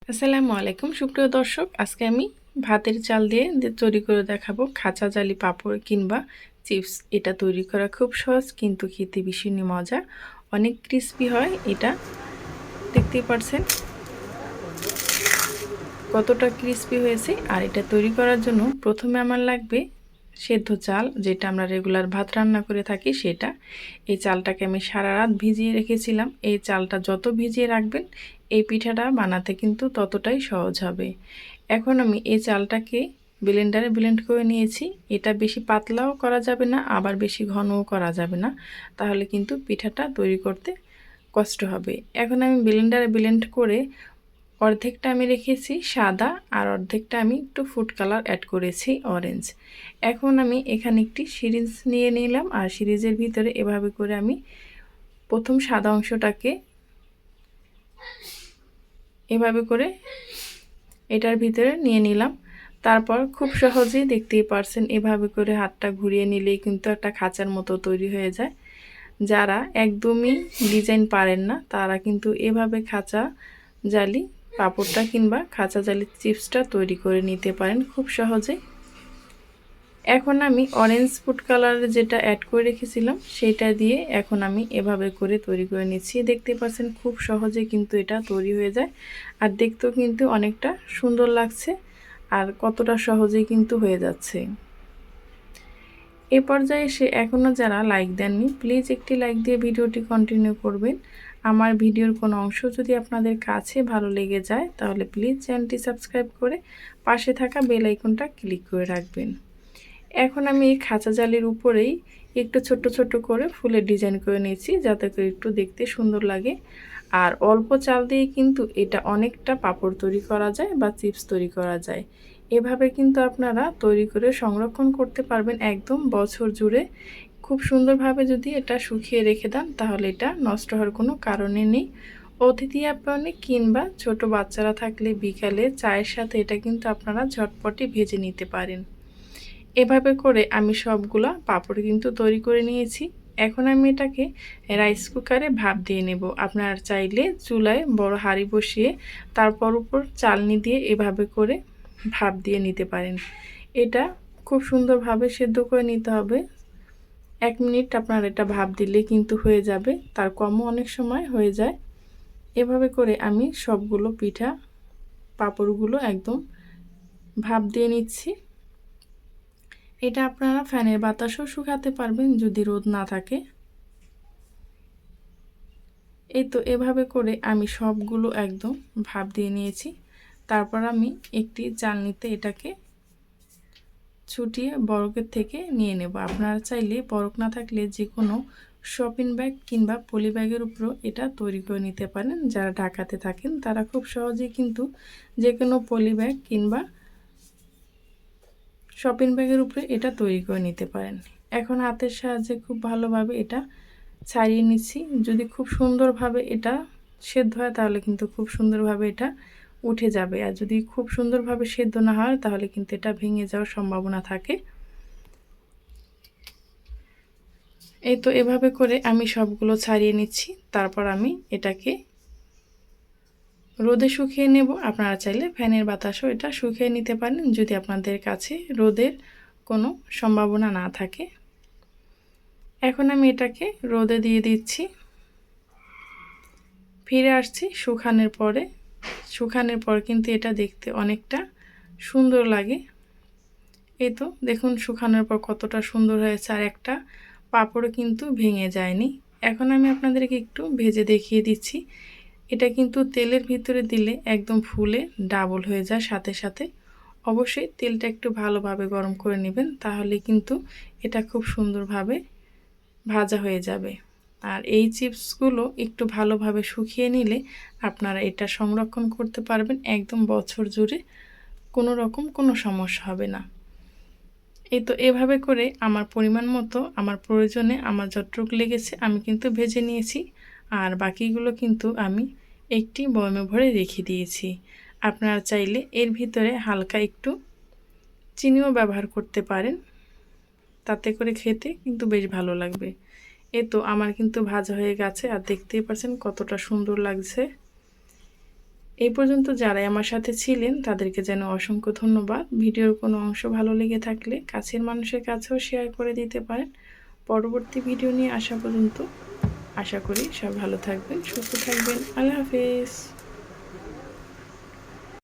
আসসালামু আলাইকুম সুপ্রিয় দর্শক, আজকে আমি ভাতের চাল দিয়ে তৈরি করে দেখাবো খাঁচা জালি পাঁপড় কিংবা চিপস। এটা তৈরি করা খুব সহজ কিন্তু খেতে ভীষণ মজা, অনেক ক্রিস্পি হয়। এটা দেখতেই পারছেন কতটা ক্রিস্পি হয়েছে। আর এটা তৈরি করার জন্য প্রথমে আমার লাগবে সেদ্ধ চাল, যেটা আমরা রেগুলার ভাত রান্না করে থাকি সেটা। এই চালটাকে আমি সারা রাত ভিজিয়ে রেখেছিলাম। এই চালটা যত ভিজিয়ে রাখবেন এই পিঠাটা বানাতে কিন্তু ততটাই সহজ হবে। এখন আমি এই চালটাকে ব্লেন্ডারে ব্লেন্ড করে নিয়েছি। এটা বেশি পাতলাও করা যাবে না, আবার বেশি ঘনও করা যাবে না, তাহলে কিন্তু পিঠাটা তৈরি করতে কষ্ট হবে। এখন আমি ব্লেন্ডারে ব্লেন্ড করে অর্ধেকটা আমি রেখেছি সাদা আর অর্ধেকটা আমি একটু ফুড কালার অ্যাড করেছি অরেঞ্জ। এখন আমি এখানে একটি সিরিজ নিয়ে নিলাম আর সিরিজের ভিতরে এভাবে করে আমি প্রথম সাদা অংশটাকে এভাবে করে এটার ভিতরে নিয়ে নিলাম। তারপর খুব সহজেই দেখতেই পারছেন এভাবে করে হাতটা ঘুরিয়ে নিলেই কিন্তু একটা খাঁচার মতো তৈরি হয়ে যায়। যারা একদমই ডিজাইন পারেন না তারা কিন্তু এভাবে খাঁচা জালি পাঁপড়টা কিংবা খাঁচা জালি চিপসটা তৈরি করে নিতে পারেন খুব সহজে। এখন আমি অরেঞ্জ ফুড কালার যেটা অ্যাড করে রেখেছিলাম সেটা দিয়ে এখন আমি এভাবে করে তৈরি করে নিচ্ছি। দেখতে পাচ্ছেন খুব সহজে কিন্তু এটা তৈরি হয়ে যায় আর দেখতেও কিন্তু অনেকটা সুন্দর লাগছে আর কতটা সহজেই কিন্তু হয়ে যাচ্ছে। এ পর্যায়ে এসে এখনও যারা লাইক দেননি প্লিজ একটি লাইক দিয়ে ভিডিওটি কন্টিনিউ করবেন। আমার ভিডিওর কোনো অংশ যদি আপনাদের কাছে ভালো লেগে যায় তাহলে প্লিজ চ্যানেলটি সাবস্ক্রাইব করে পাশে থাকা বেল আইকনটা ক্লিক করে রাখবেন। এখন আমি এই খাঁচা জালির উপরেই একটু ছোট ছোট করে ফুলের ডিজাইন করে নিয়েছি যাতে করে একটু দেখতে সুন্দর লাগে। আর অল্প চাল দিয়ে কিন্তু এটা অনেকটা পাঁপড় তৈরি করা যায় বা চিপস তৈরি করা যায়। এভাবে কিন্তু আপনারা তৈরি করে সংরক্ষণ করতে পারবেন একদম বছর জুড়ে। খুব সুন্দরভাবে যদি এটা শুকিয়ে রেখে দেন তাহলে এটা নষ্ট হওয়ার কোনো কারণে নেই। অতিথি আপ্যায়নে কিংবা ছোট বাচ্চারা থাকলে বিকালে চায়ের সাথে এটা কিন্তু আপনারা ঝটপটে ভেজে নিতে পারেন। এভাবে করে আমি সবগুলা পাঁপড় কিন্তু তৈরি করে নিয়েছি। এখন আমি এটাকে রাইস কুকারে ভাপ দিয়ে নেব। আপনারা চাইলে চুলায় বড় হাঁড়ি বসিয়ে তারপর উপর চালনি দিয়ে এভাবে করে ভাপ দিয়ে নিতে পারেন। এটা খুব সুন্দরভাবে সেদ্ধ করে নিতে হবে। 1 মিনিট আপনার এটা ভাপ দিলে কিন্তু হয়ে যাবে, তার কমও অনেক সময় হয়ে যায়। এভাবে করে আমি সবগুলো পিঠা পাঁপড়গুলো একদম ভাপ দিয়ে নিচ্ছি। এটা আপনারা ফ্যানের বাতাসও শুকাতে পারবেন যদি রোদ না থাকে। এই তো এভাবে করে আমি সবগুলো একদম ভাপ দিয়ে নিয়েছি। তারপর আমি একটি চালনিতে এটাকে ছুটিয়ে বরফের থেকে নিয়ে নেব। আপনারা চাইলে বরফ না থাকলে যে কোনো শপিং ব্যাগ কিংবা পলি ব্যাগের উপরও এটা তৈরি করে নিতে পারেন। যারা ঢাকাতে থাকেন তারা খুব সহজেই কিন্তু যে কোনো পলি ব্যাগ কিংবা শপিং ব্যাগের উপরে এটা তৈরি করে নিতে পারেন। এখন হাতের সাহায্যে খুব ভালোভাবে এটা ছাড়িয়ে নিচ্ছি। যদি খুব সুন্দরভাবে এটা সেদ্ধ হয় তাহলে কিন্তু খুব সুন্দরভাবে এটা উঠে যাবে, আর যদি খুব সুন্দরভাবে সেদ্ধ না হয় তাহলে কিন্তু এটা ভেঙে যাওয়ার সম্ভাবনা থাকে। এই তো এভাবে করে আমি সবগুলো ছাড়িয়ে নিচ্ছি। তারপর আমি এটাকে রোদে শুকিয়ে নেব। আপনারা চাইলে ফ্যানের বাতাসও এটা শুকিয়ে নিতে পারেন যদি আপনাদের কাছে রোদের কোনো সম্ভাবনা না থাকে। এখন আমি এটাকে রোদে দিয়ে দিচ্ছি। ফিরে আসছি শুকানোর পরে। শুকানোর পর কিন্তু এটা দেখতে অনেকটা সুন্দর লাগে। এই তো দেখুন শুকানোর পর কতটা সুন্দর হয়েছে, আর একটা পাঁপড়ও কিন্তু ভেঙে যায়নি। এখন আমি আপনাদেরকে একটু ভেজে দেখিয়ে দিচ্ছি। এটা কিন্তু তেলের ভিতরে দিলে একদম ফুলে ডাবল হয়ে যায় সাথে সাথে। অবশ্যই তেলটা একটু ভালোভাবে গরম করে নেবেন, তাহলে কিন্তু এটা খুব সুন্দরভাবে ভাজা হয়ে যাবে। আর এই চিপসগুলো একটু ভালোভাবে শুকিয়ে নিলে আপনারা এটা সংরক্ষণ করতে পারবেন একদম বছর জুড়ে, কোনো রকম কোনো সমস্যা হবে না। এই তো এভাবে করে আমার পরিমাণ মতো আমার প্রয়োজনে আমার যতটুকু লেগেছে আমি কিন্তু ভেজে নিয়েছি, আর বাকিগুলো কিন্তু আমি একটি বয়মে ভরে রেখে দিয়েছি। আপনারা চাইলে এর ভিতরে হালকা একটু চিনিও ব্যবহার করতে পারেন, তাতে করে খেতে কিন্তু বেশ ভালো লাগবে। এই তো আমার কিন্তু ভাজা হয়ে গেছে আর দেখতেই পাচ্ছেন কতটা সুন্দর লাগছে। এই পর্যন্ত যারাই আমার সাথে ছিলেন তাদেরকে যেন অসংখ্য ধন্যবাদ। ভিডিওর কোনো অংশ ভালো লেগে থাকলে কাছের মানুষের কাছেও শেয়ার করে দিতে পারেন। পরবর্তী ভিডিও নিয়ে আসা পর্যন্ত আশা করি সব ভালো থাকবেন, সুস্থ থাকবেন। আল্লাহ হাফেজ।